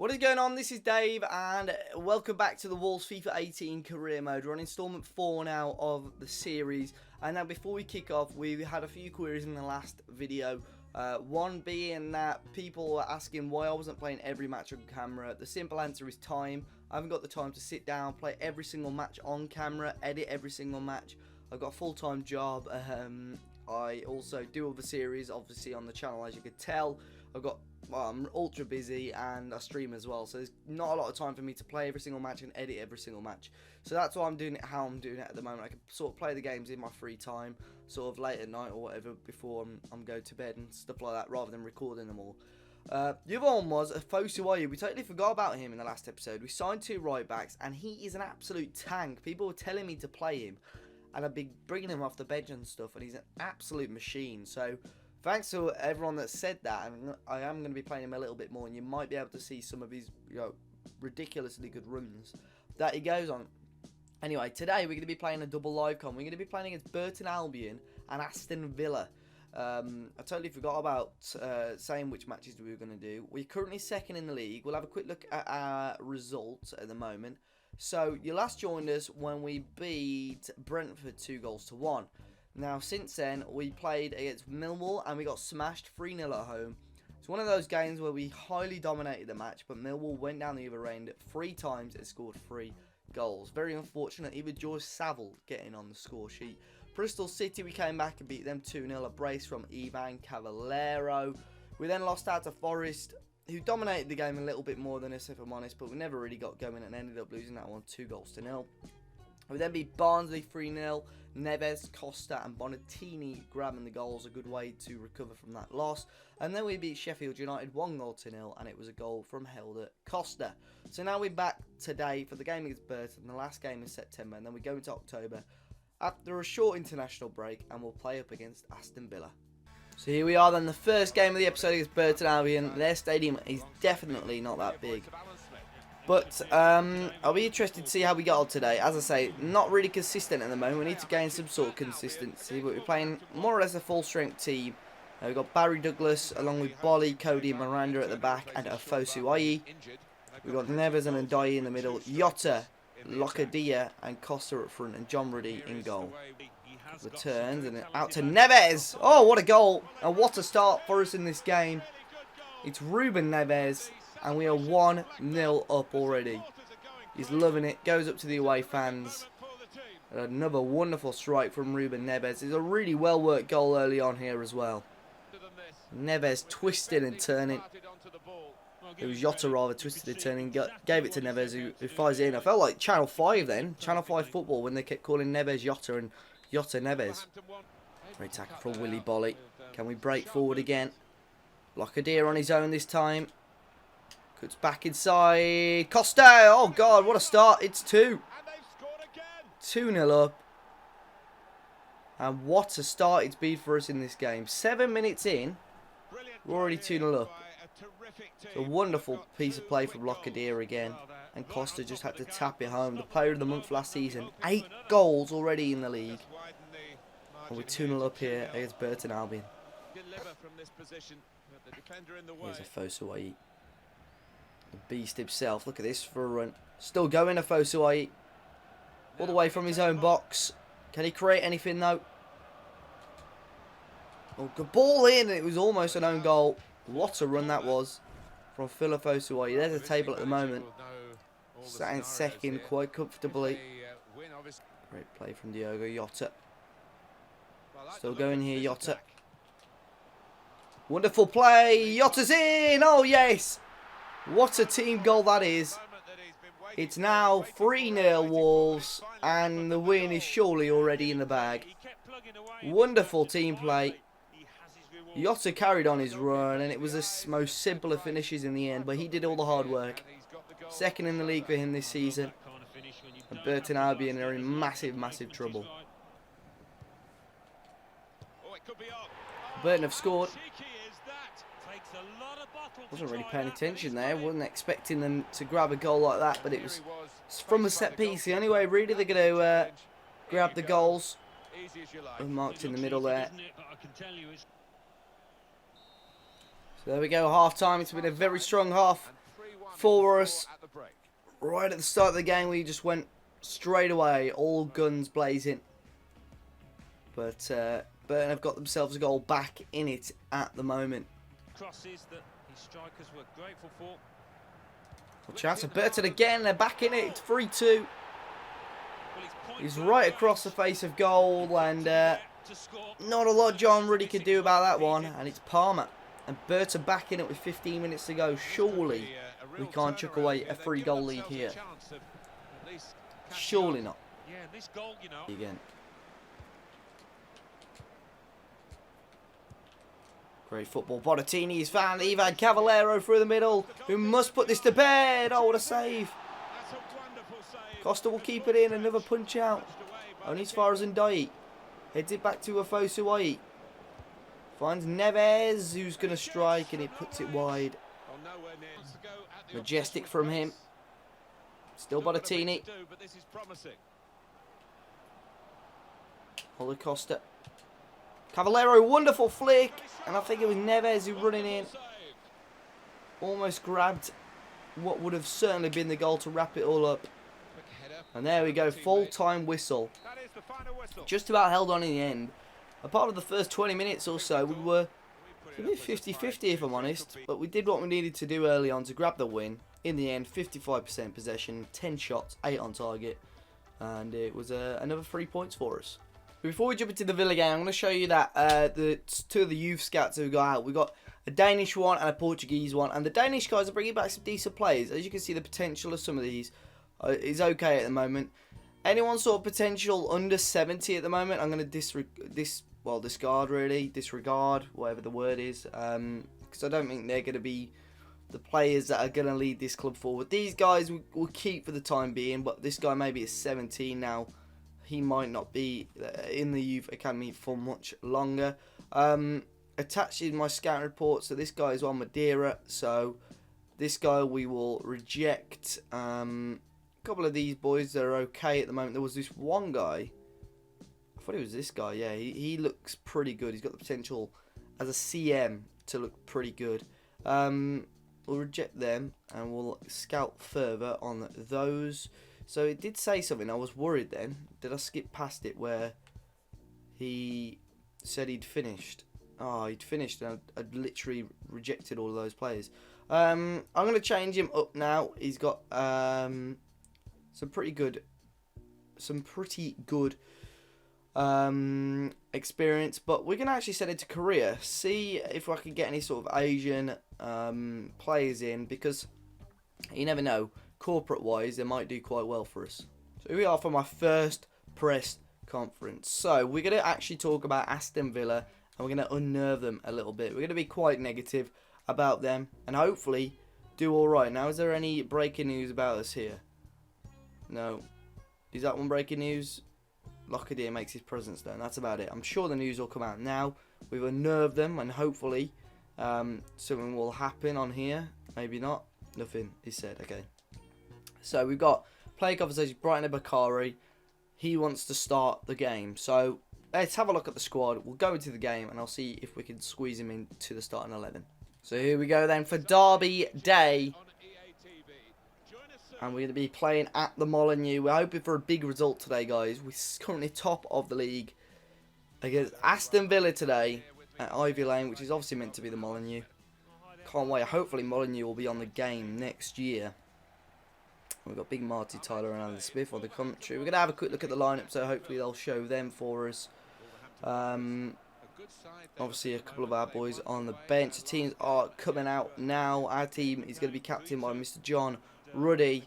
What is going on? This is Dave and welcome back to the Wolves FIFA 18 career mode. We're on installment 4 now of the series, and now before we kick off, we had a few queries in the last video. One being that people were asking why I wasn't playing every match on camera. The simple answer is time. I haven't got the time to sit down, play every single match on camera, edit every single match. I've got a full-time job. I also do other series obviously on the channel, as you could tell. I'm ultra busy and I stream as well, so there's not a lot of time for me to play every single match and edit every single match. So that's why I'm doing it how I'm doing it at the moment. I can sort of play the games in my free time, sort of late at night or whatever, before I'm going to bed and stuff like that, rather than recording them all. The other one was Fosu. We totally forgot about him in the last episode. We signed 2 right backs and he is an absolute tank. People were telling me to play him and I've been bringing him off the bench and stuff, and he's an absolute machine. So thanks to everyone that said that, and I am going to be playing him a little bit more, and you might be able to see some of his ridiculously good runs that he goes on. Anyway, today we're going to be playing a double live con. We're going to be playing against Burton Albion and Aston Villa. I totally forgot about saying which matches we were going to do. We're currently second in the league. We'll have a quick look at our results at the moment. So you last joined us when we beat Brentford 2-1. Now, since then, we played against Millwall and we got smashed 3-0 at home. It's one of those games where we highly dominated the match, but Millwall went down the other end 3 times and scored 3 goals. Very unfortunate, even George Saville getting on the score sheet. Bristol City, we came back and beat them 2-0, a brace from Ivan Cavallero. We then lost out to Forest, who dominated the game a little bit more than us, if I'm honest, but we never really got going and ended up losing that one 2-0. We then beat Barnsley 3-0. Neves, Costa and Bonatini grabbing the goals, a good way to recover from that loss. And then we beat Sheffield United 1-0, and it was a goal from Helder Costa. So now we're back today for the game against Burton, the last game in September, and then we go into October after a short international break, and we'll play up against Aston Villa. So here we are then, the first game of the episode against Burton Albion. Their stadium is definitely not that big, but I'll be interested to see how we get on today. As I say, not really consistent at the moment. We need to gain some sort of consistency, but we're playing more or less a full-strength team. We've got Barry Douglas along with Bolly, Cody and Miranda at the back, and Fosu. We've got Neves and Ndiaye in the middle, Jota, Locadia and Costa up front, and John Ruddy in goal. Returns and out to Neves. Oh, what a goal, and what a start for us in this game. It's Ruben Neves, and we are 1-0 up already. He's loving it. Goes up to the away fans. Another wonderful strike from Ruben Neves. It's a really well worked goal early on here as well. Neves twisting and turning. It was Jota rather, twisted and turning. Gave it to Neves, who fires it in. I felt like Channel 5 then. Channel 5 football, when they kept calling Neves Jota and Jota Neves. Great tackle from Willy Bolly. Can we break forward again? Locadia on his own this time. Cuts back inside. Costa! Oh, God, what a start. It's 2. 2-0 up. And what a start it's been for us in this game. 7 minutes in, we're already 2-0 up. It's a wonderful piece of play from Locadia again. And Costa just had to tap it home. The player of the month last season. 8 goals already in the league. And we're 2-0 up here against Burton Albion. Here's a Fosu. The beast himself. Look at this for a run. Still going, Fosu. All the way from his own box. Can he create anything though? Oh, good ball in. It was almost an own goal. What a run that was from Fosu. There's a table at the moment. Sat in second quite comfortably. Great play from Diogo Jota. Still going here, Jota. Wonderful play. Jota's in. Oh, yes. What a team goal that is. It's now 3-0 Wolves, and the win is surely already in the bag. Wonderful team play. Jota carried on his run, and it was the most simple of finishes in the end, but he did all the hard work. Second in the league for him this season. And Burton Albion are in massive, massive trouble. Burton have scored. Wasn't really paying attention there. Wasn't expecting them to grab a goal like that, but it was from a set piece. The only way really they're going to grab the goals. Marked in the middle there. So there we go, half time. It's been a very strong half for us. Right at the start of the game, we just went straight away, all guns blazing. But Burton have got themselves a goal back in it at the moment. Crosses that his strikers were grateful for. Well, chance of Burton again, they're back in it, it's 3-2. He's right across the face of goal, and not a lot John Ruddy could do about that one, and it's Palmer. And Burton back in it with 15 minutes to go. Surely we can't chuck away a 3-goal lead here. Surely not. Again. Great football. Bottini is found. Ivan Cavallero through the middle, who must put this to bed. Oh, what a save. Costa will keep it in. Another punch out. Only as far as Ndai. Heads it back to Afosu. Finds Neves, who's going to strike, and he puts it wide. Majestic from him. Still Bottini. Paulo Costa. Cavallero, wonderful flick. And I think it was Neves who running in. Almost grabbed what would have certainly been the goal to wrap it all up. And there we go, full-time whistle. Just about held on in the end. A part of the first 20 minutes or so, we were a bit 50-50 if I'm honest. But we did what we needed to do early on to grab the win. In the end, 55% possession, 10 shots, 8 on target. And it was another 3 points for us. Before we jump into the Villa game, I'm going to show you that the two of the youth scouts who we got out. We got a Danish one and a Portuguese one. And the Danish guys are bringing back some decent players. As you can see, the potential of some of these is okay at the moment. Anyone sort of potential under 70 at the moment, I'm going to disregard, whatever the word is, because I don't think they're going to be the players that are going to lead this club forward. These guys we'll keep for the time being, but this guy maybe is 17 now. He might not be in the youth academy for much longer. Attached in my scout report, so this guy is on Madeira, so this guy we will reject. Couple of these boys that are okay at the moment. There was this one guy, I thought it was this guy, yeah, he looks pretty good. He's got the potential as a CM to look pretty good. We'll reject them and we'll scout further on those. So it did say something, I was worried then. Did I skip past it where he said he'd finished? Oh, he'd finished and I'd literally rejected all of those players. I'm going to change him up now. He's got some pretty good experience, but we're going to actually send it to Korea, see if I can get any sort of Asian players in, because you never know, corporate wise they might do quite well for us. So here we are for my first press conference. So we're going to actually talk about Aston Villa and we're going to unnerve them a little bit. We're going to be quite negative about them and hopefully do alright. Now, is there any breaking news about us here? No. Is that one breaking news? Lockyer makes his presence known. That's about it. I'm sure the news will come out now. We've unnerved them and hopefully something will happen on here. Maybe not. Nothing is said. Okay. So we've got player conversation. Brighton Bakari. He wants to start the game. So let's have a look at the squad. We'll go into the game and I'll see if we can squeeze him into the starting 11. So here we go then for Derby Day. And we're going to be playing at the Molineux. We're hoping for a big result today, guys. We're currently top of the league against Aston Villa today at Ivy Lane, which is obviously meant to be the Molineux. Can't wait. Hopefully Molineux will be on the game next year. We've got Big Marty, Tyler and Alan Smith on the commentary. We're going to have a quick look at the lineup, so hopefully they'll show them for us. Obviously a couple of our boys on the bench. The teams are coming out now. Our team is going to be captained by Mr. John Ruddy,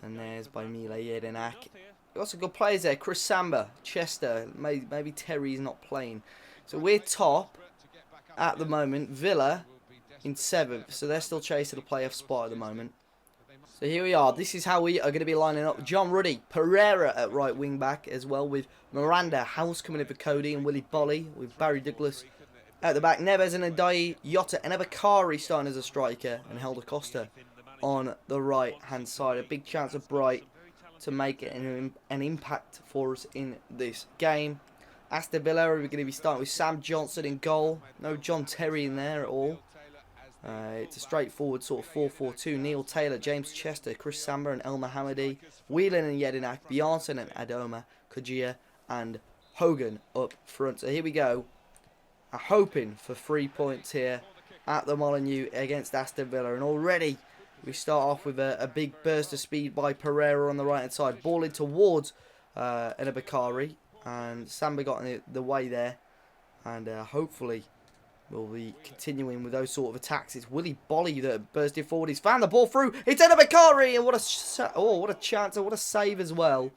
and there's by Mile Jedinak. Got some good players there. Chris Samba, Chester, maybe Terry's not playing. So we're top at the moment. Villa in 7th, so they're still chasing a playoff spot at the moment. So here we are. This is how we are going to be lining up. John Ruddy, Pereira at right wing back as well, with Miranda, House coming in for Cody, and Willie Bolly with Barry Douglas at the back. Neves and Ndai, Yotta and Bakari starting as a striker, and Helder Costa on the right hand side. A big chance of Bright to make it an impact for us in this game. Aston Villa are going to be starting with Sam Johnson in goal. No John Terry in there at all. It's a straightforward sort of 4-4-2. Neil Taylor, James Chester, Chris Samba and El Mohammadi, Whelan and Jedinak, Bjarnason and Adoma, Kajia and Hogan up front. So here we go. I'm hoping for 3 points here at the Molineux against Aston Villa. And already we start off with a big burst of speed by Pereira on the right hand side. Ball in towards Enabakari. And Samba got in the way there. And hopefully we'll be continuing with those sort of attacks. It's Willy Bolly that bursted forward. He's found the ball through. It's Enabakari. And what a chance and what a save as well.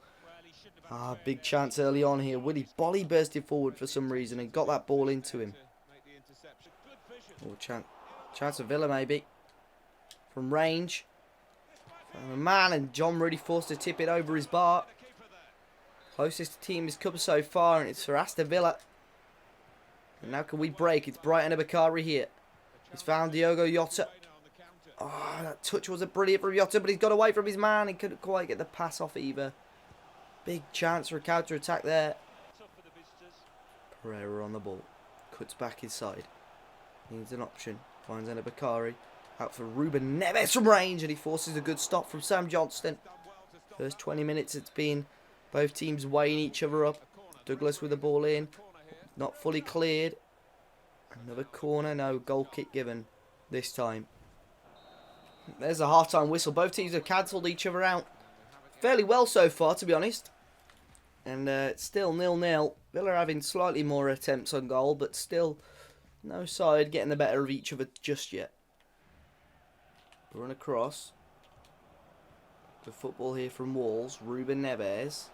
Big chance early on here. Willy Bolly bursted forward for some reason and got that ball into him. Chance of Villa maybe. From range. Found a man and John really forced to tip it over his bar. Closest the team has come so far and it's for Aston Villa. And now can we break? It's Brighton Abakari here. He's found Diogo Jota. Oh, that touch wasn't brilliant from Jota, but he's got away from his man. He couldn't quite get the pass off either. Big chance for a counter-attack there. Pereira on the ball. Cuts back his side. Needs an option. Finds Enabakari. Out for Ruben Neves from range. And he forces a good stop from Sam Johnston. First 20 minutes it's been both teams weighing each other up. Douglas with the ball in. Not fully cleared. Another corner. No, goal kick given this time. There's a half-time whistle. Both teams have cancelled each other out fairly well so far, to be honest. And it's still 0-0. Villa having slightly more attempts on goal, but still no side getting the better of each other just yet. Run across. Good football here from Walls. Ruben Neves.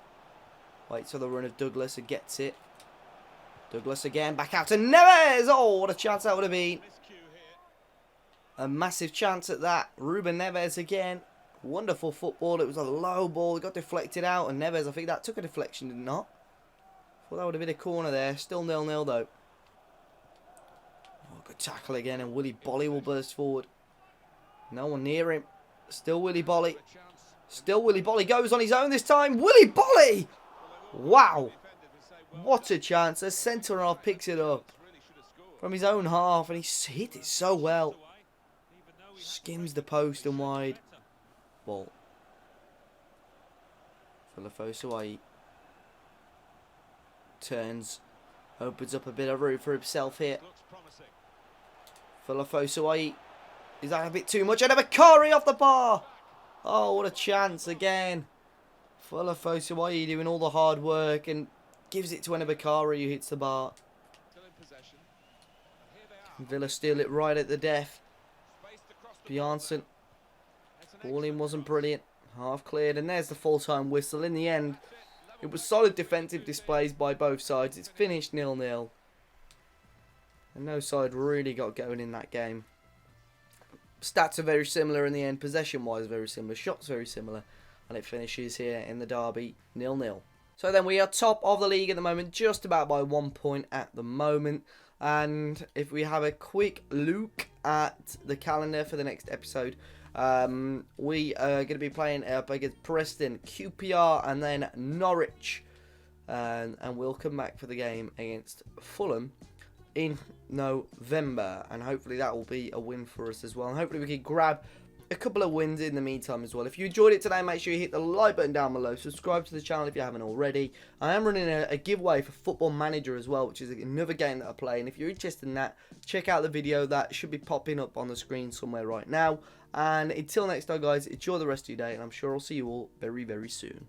Waits for the run of Douglas and gets it. Douglas again. Back out to Neves. Oh, what a chance that would have been. A massive chance at that. Ruben Neves again. Wonderful football. It was a low ball. It got deflected out. And Neves, I think that took a deflection, did it not? Thought that would have been a corner there. Still 0-0 though. Oh, good tackle again. And Willy Bolly will burst forward. No one near him. Still Willy Bolly. Still Willy Bolly goes on his own this time. Willy Bolly! Wow. What a chance. The centre half picks it up from his own half. And he hit it so well. Skims the post and wide. Ball. Filafosawai turns, opens up a bit of room for himself here. Filafosawai, is that a bit too much? And Bakari off the bar. Oh, what a chance again. Filafosawai doing all the hard work and gives it to Enabakari who hits the bar. Villa steal it right at the death. Bjarnason. Ball in wasn't brilliant. Half cleared. And there's the full-time whistle. In the end, it was solid defensive displays by both sides. It's finished 0-0. And no side really got going in that game. Stats are very similar in the end. Possession-wise, very similar. Shots very similar. And it finishes here in the derby 0-0. So then we are top of the league at the moment. Just about by 1 point at the moment. And if we have a quick look at the calendar for the next episode, we are going to be playing up against Preston, QPR, and then Norwich. And we'll come back for the game against Fulham in November. And hopefully that will be a win for us as well. And hopefully we can grab a couple of wins in the meantime as well. If you enjoyed it today, make sure you hit the like button down below. Subscribe to the channel if you haven't already. I am running a giveaway for Football Manager as well, which is another game that I play. And if you're interested in that, check out the video. That should be popping up on the screen somewhere right now. And until next time, guys, enjoy the rest of your day. And I'm sure I'll see you all very, very soon.